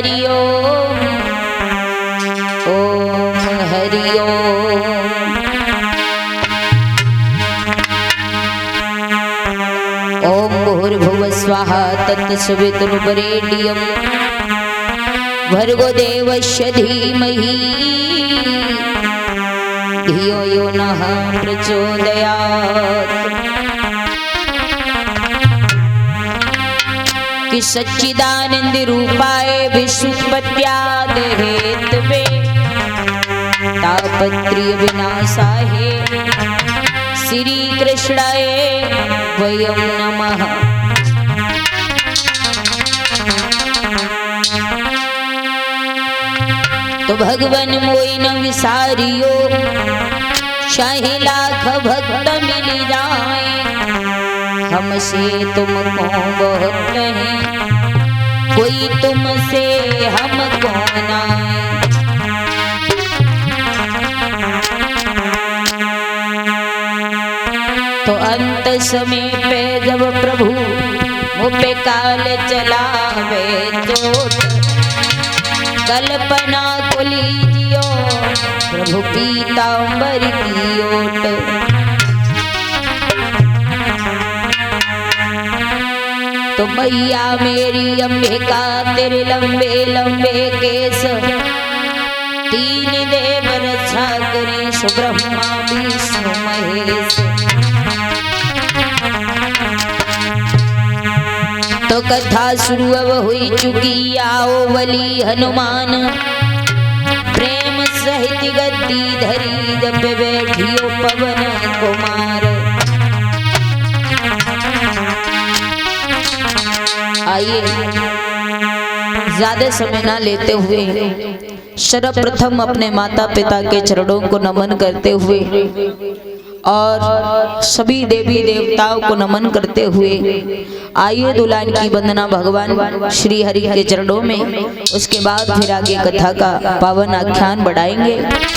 हरि ओम, ओम हरि ओम। ओम भूर्भुवः स्वाहा तत्सवितुर्वरेण्यं भर्गो देवस्य धीमहि धियो यो नः प्रचोदयात्। कि सच्चिदानंद रूपाय विष्णुपत्याद हेतवे तापत्र्य विनाशाय श्री कृष्णाय वयं नमः। तो भगवन मोई न विसारियो चाहे लाख भक्त मिल जाए, हमसे तुमको बहुत कहें कोई तुमसे हमको नाए। तो अंत समय पे जब प्रभु मुँह पे काल चलावे चोट, कल्पना को लीजियो प्रभु पीतांबर की ओट। तो मैया मेरी अंबिका तेरे लंबे लंबे केस, तीन देव रक्षा करें सुब्रह्मा विष्णु महेश। तो कथा शुरू अब हुई चुकी, आओ बलि हनुमान प्रेम सहित गद्दी धरी, जब बैठियो पवन कुमार। आइए ज्यादा समय ना लेते हुए सर्वप्रथम अपने माता पिता के चरणों को नमन करते हुए और सभी देवी देवताओं को नमन करते हुए आइए दुल्हन की वंदना भगवान श्री हरि के चरणों में। उसके बाद फिर आगे कथा का पावन आख्यान बढ़ाएंगे।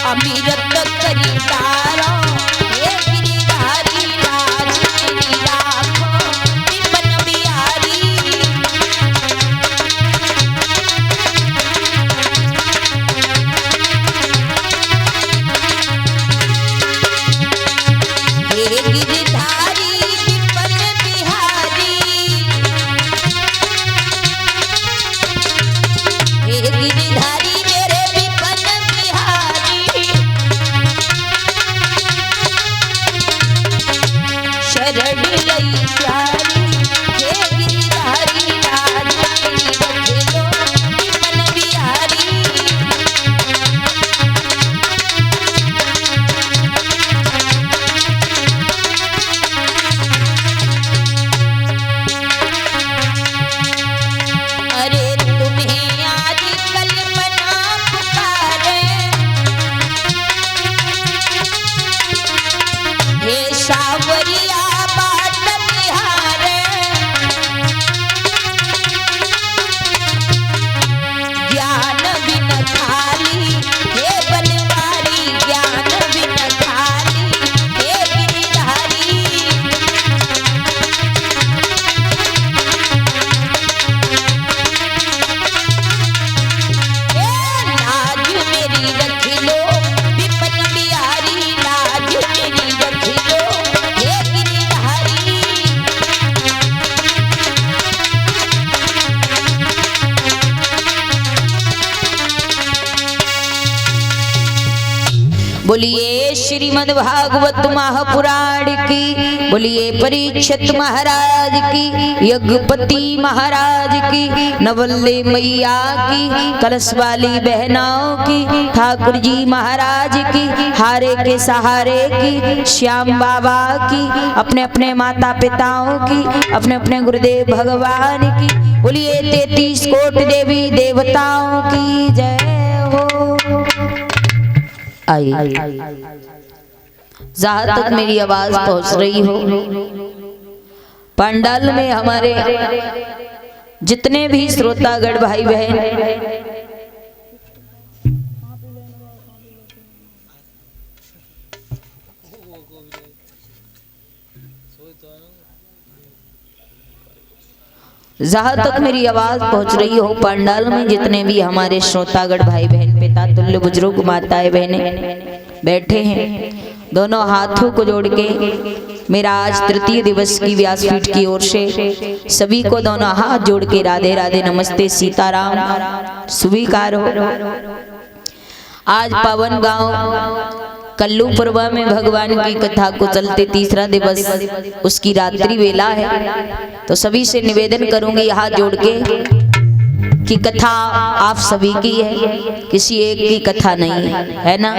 अमीरत खरीदारो हे गिरधारी लाज मेरी राखो विपन बिहारी। हे गिरधारी विपन बिहारी, हे गिरधारी मेरे विपन बिहारी, शरण लई प्यारी हे गिरधारी लाज मेरी रख लो विपन बिहारी। अरे तुम्हें आज कल्पना पुकारे हे सावरिया बाट निहारे, ज्ञान बिन खाली हे बनवारी, ज्ञान बिन खाली हे गिरधारी। लाज मेरी रख लो विपन बिहारी, लाज मेरी रख लो हे गिरधारी। बोलिए श्रीमद् भागवत महापुराण की, बोलिए परीक्षित महाराज की, यज्ञपति महाराज की, नवल्ले मैया की, कलश वाली बहनाओं की, ठाकुर जी महाराज की, हारे के सहारे की, श्याम बाबा की, अपने अपने माता पिताओं की, अपने अपने गुरुदेव भगवान की, बोलिए 33 कोटि देवी देवताओं की जय हो। आई जहां तक मेरी आवाज पहुंच रही हो, पंडाल में हमारे जितने भी श्रोतागण भाई बहन जहां तक मेरी आवाज पहुंच रही हो, पंडाल में जितने भी हमारे श्रोतागण भाई बहन, पिता तुल्य बुजुर्ग माताएं बहनें बैठे हैं, दोनों हाथों को जोड़ के मेरा आज तृतीय दिवस की व्यासपीठ की ओर से सभी को दोनों हाथ जोड़ के राधे राधे नमस्ते सीताराम स्वीकार हो। आज पावन गांव कल्लूपुरवा में भगवान की कथा को चलते तीसरा दिवस, उसकी रात्रि वेला है, तो सभी से निवेदन करूंगी हाथ जोड़ के कि कथा आप सभी की है, किसी एक की कथा नहीं है ना।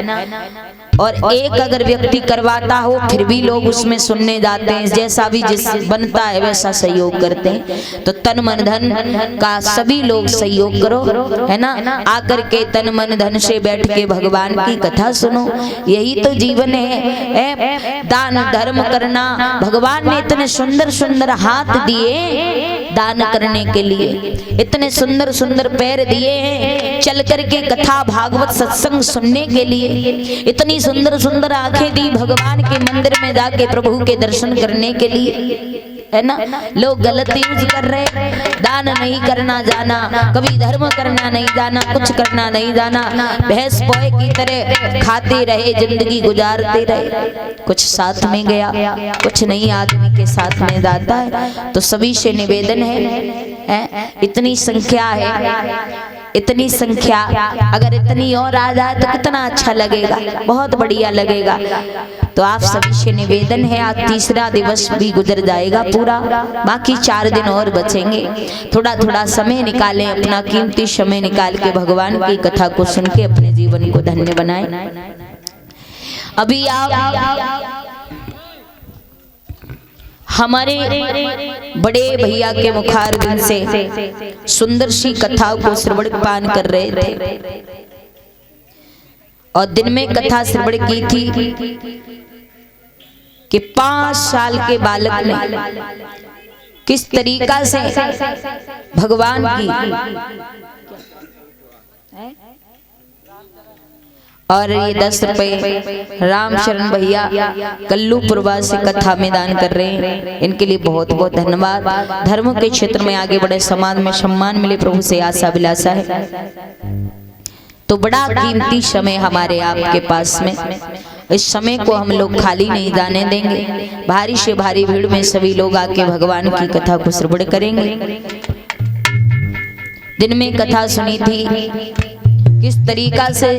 और एक अगर व्यक्ति करवाता हो फिर भी लोग उसमें सुनने जाते हैं, जैसा भी जिस बनता है वैसा सहयोग करते हैं। तो तन मन धन का सभी लोग सहयोग करो, है ना। आकर के तन मन धन से बैठ के भगवान की कथा सुनो, यही तो जीवन है। दान धर्म करना, भगवान ने इतने सुंदर सुंदर हाथ दिए दान करने के लिए, इतने सुंदर सुंदर पैर दिए हैं चल करके कथा भागवत सत्संग सुनने के लिए, इतनी सुंदर सुंदर आंखें दी भगवान के मंदिर में जाके प्रभु के दर्शन करने के लिए, है ना। लोग गलत यूज कर रहे, दान नहीं करना जाना, कभी धर्म करना नहीं जाना, कुछ करना नहीं जाना, भैंस पोए की तरह खाते रहे, जिंदगी गुजारते रहे, कुछ साथ में गया कुछ नहीं आदमी के साथ में जाता है। तो सभी से निवेदन है, इतनी संख्या है, इतनी संख्या अगर इतनी और आ जाए तो कितना अच्छा लगेगा, बहुत बढ़िया लगेगा। तो आप सभी से निवेदन है, आज तीसरा दिवस भी गुजर जाएगा पूरा, बाकी 4 दिन और बचेंगे। थोड़ा थोड़ा समय निकालें, अपना कीमती समय निकाल के भगवान की कथा को सुन के अपने जीवन को धन्य बनाएं। अभी आप हमारे बड़े भैया के मुखारबिंद से सुंदर सी कथा को श्रवण पान कर रहे थे, और दिन में कथा श्रवण की थी कि 5 साल के बालक ने किस तरीका से भगवान की और ये 10 रुपए रामशरण भैया कल्लूपुरवा से कथा में दान कर रहे हैं। इनके लिए बहुत बहुत धन्यवाद। धर्म के क्षेत्र में आगे बढ़े, समाज में सम्मान मिले, प्रभु से आशा अभिलाषा है। तो बड़ा कीमती समय हमारे आपके पास में, इस समय को हम लोग खाली नहीं जाने देंगे। भारी से भारी भीड़ में सभी लोग आके भगवान की कथा को श्रवण करेंगे। दिन में कथा सुनी थी किस तरीका से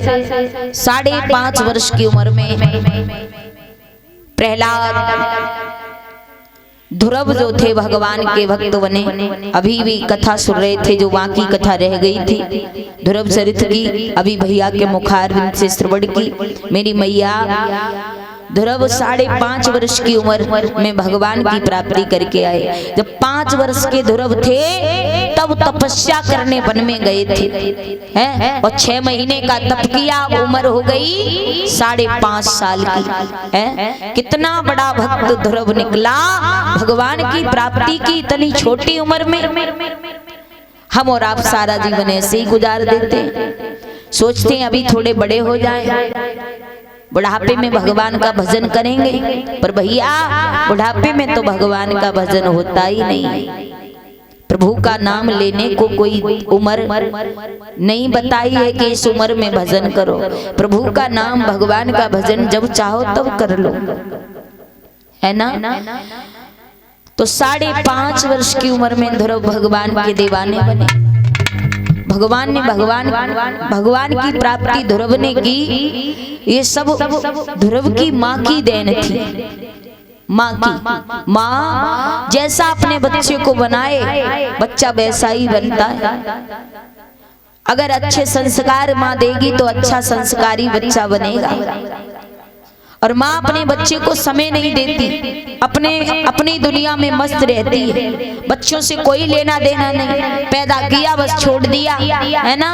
5.5 वर्ष की उम्र में प्रहलाद ध्रुव जो थे भगवान के भक्त बने। अभी भी कथा सुन रहे थे, जो बाकी कथा रह गई थी ध्रुव चरित्र की, अभी भैया के मुखारविंद से श्रवण की। मेरी मैया ध्रुव 5.5 वर्ष की उम्र में भगवान की प्राप्ति करके आए। जब 5 वर्ष के ध्रुव थे तब तपस्या करने वन में गए थे, हैं? और 6 महीने का तप किया, उम्र हो गई 5.5 साल की, हैं? कितना बड़ा भक्त ध्रुव निकला भगवान की प्राप्ति की इतनी छोटी उम्र में। हम और आप सारा जीवन ऐसे ही गुजार देते हैं, सोचते हैं अभी थोड़े बड़े हो जाएं, बुढ़ापे में भगवान का भजन करेंगे। पर भैया बुढ़ापे में तो भगवान का भजन होता ही नहीं। प्रभु का नाम लेने को कोई उम्र नहीं बताई है कि इस उम्र में भजन करो। प्रभु का नाम, भगवान का भजन जब चाहो तब कर लो, है ना। तो 5.5 वर्ष की उम्र में ध्रुव भगवान के दीवाने बने। भगवान की प्राप्ति ध्रुव ने की। ये सब ध्रुव की माँ की देन थी। माँ जैसा अपने बच्चे को बनाए बच्चा वैसा ही बनता है। अगर अच्छे संस्कार माँ देगी तो अच्छा संस्कारी बच्चा बनेगा। और माँ अपने बच्चे को समय नहीं देती, अपनी दुनिया में मस्त रहती है, बच्चों से कोई लेना देना नहीं। पैदा किया बस छोड़ दिया, है ना।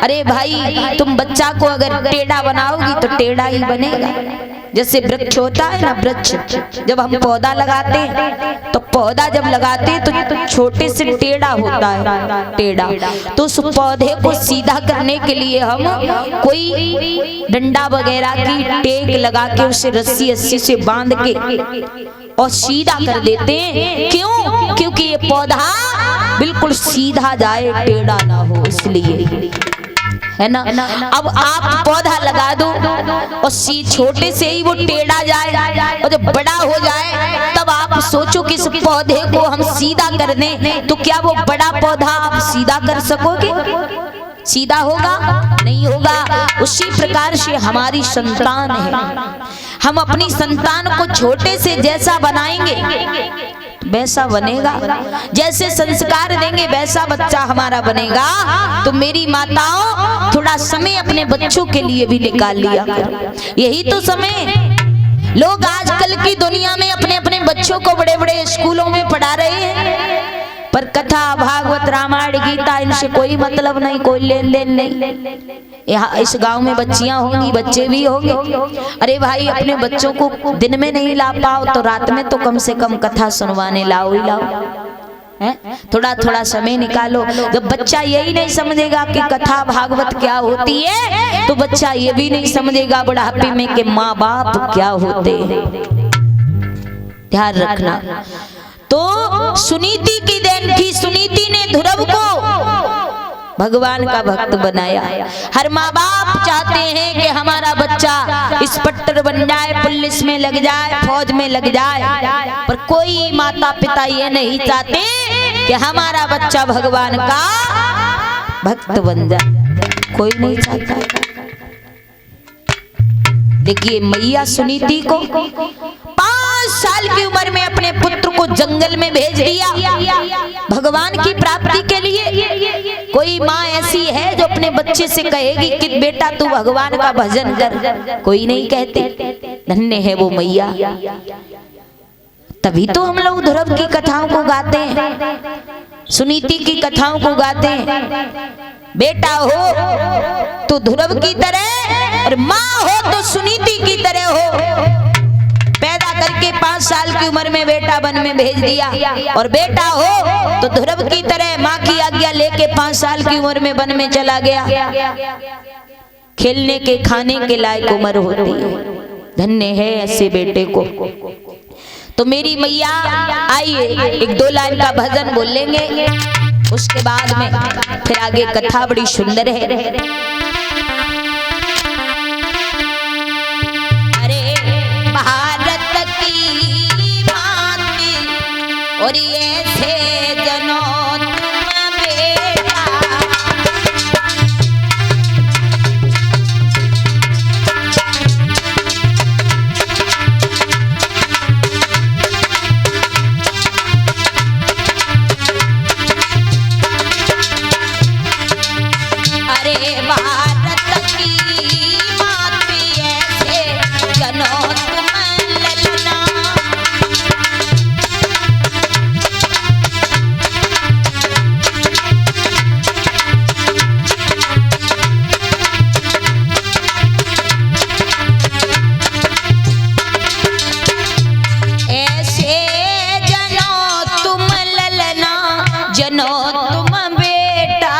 अरे भाई तुम बच्चा को अगर टेढ़ा बनाओगी तो टेढ़ा ही बनेगा। जैसे वृक्ष होता है ना, वृक्ष जब हम पौधा लगाते हैं तो पौधा जब लगाते हैं तो छोटे से टेढ़ा होता है, टेढ़ा। तो उस पौधे को सीधा करने के लिए हम कोई डंडा वगैरह की टेक लगा के उसे रस्सी से बांध के और सीधा कर देते हैं। क्यों? क्योंकि ये पौधा बिल्कुल सीधा जाए, टेढ़ा ना हो, इसलिए, है ना। अब आप पौधा लगा दो और छोटे से ही वो टेढ़ा जाए, और जब बड़ा हो जाए तब आप सोचो कि इस पौधे को हम सीधा कर दें, तो क्या वो बड़ा पौधा आप सीधा कर सकोगे? सीधा होगा? नहीं होगा। उसी प्रकार से हमारी संतान है, हम अपनी संतान को छोटे से जैसा बनाएंगे वैसा बनेगा, जैसे संस्कार देंगे वैसा बच्चा हमारा बनेगा। तो मेरी माताओं थोड़ा समय अपने बच्चों के लिए भी निकाल लिया करो। यही तो समय। लोग आजकल की दुनिया में अपने अपने बच्चों को बड़े बड़े स्कूलों में पढ़ा रहे हैं, पर कथा भागवत रामायण गीता इनसे कोई मतलब नहीं, कोई लेन देन नहीं। यहाँ इस गांव में बच्चियां होंगी, बच्चे भी होंगे। अरे भाई अपने बच्चों को दिन में नहीं ला पाओ तो रात में तो कम से कम कथा सुनवाने लाओ ही लाओ, हैं? थोड़ा थोड़ा समय निकालो। जब बच्चा यही नहीं समझेगा कि कथा भागवत क्या होती है, तो बच्चा ये भी नहीं समझेगा बुढ़ापे में कि माँ बाप क्या होते हैं। ध्यान रखना। तो सुनीति की देन थी, सुनीति ने ध्रुव को भगवान का भक्त बनाया। हर माँ बाप चाहते हैं कि हमारा बच्चा इंस्पेक्टर बन जाए, पुलिस में लग जाए, फौज में लग जाए, पर कोई माता पिता ये नहीं चाहते कि हमारा बच्चा भगवान का भक्त बन जाए। कोई नहीं चाहता। देखिए मैया सुनीति को 5 साल की उम्र में अपने पुत्र को जंगल में भेज दिया भगवान की प्राप्ति के लिए। कोई माँ ऐसी है जो अपने बच्चे से कहेगी कि बेटा तू भगवान का भजन कर? कोई नहीं कहते। धन्य है वो मैया। तभी तो हम लोग ध्रुव की कथाओं को गाते हैं, सुनीति की कथाओं को गाते हैं। बेटा हो तो ध्रुव की तरह और माँ हो तो सुनीति की तरह हो। पैदा करके 5 साल की उम्र में बेटा वन में भेज दिया, और बेटा हो तो ध्रुव की तरह माँ की आज्ञा लेके 5 साल की उम्र में वन में चला गया। खेलने के खाने के लायक उम्र होती है। धन्य है ऐसे बेटे को। तो मेरी मैया आइए एक दो लाइन का भजन बोल लेंगे, उसके बाद में फिर आगे कथा बड़ी सुंदर है। अरे भारत की माटी और ये से जनो तुम बेटा,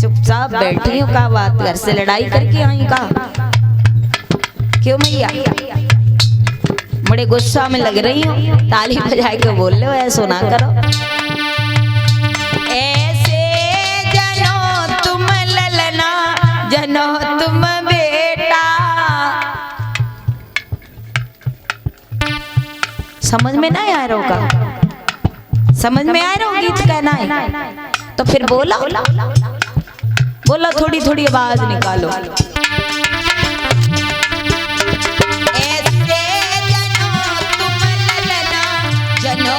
चुपचाप बैठी हूँ का बात, घर से लड़ाई करके आई का? क्यों मैया बड़े गुस्सा में लग रही हूँ? ताली बजा के बोल लो, ऐसा सुना करो। ऐसे जनो तुम ललना, जनो तुम बेटा। समझ में ना आ रहा होगा? समझ में आ रहा हो गीत कहना है तो फिर बोला बोला, थोड़ी थोड़ी आवाज निकालो। ऐसे जनो तुम ललना, जनो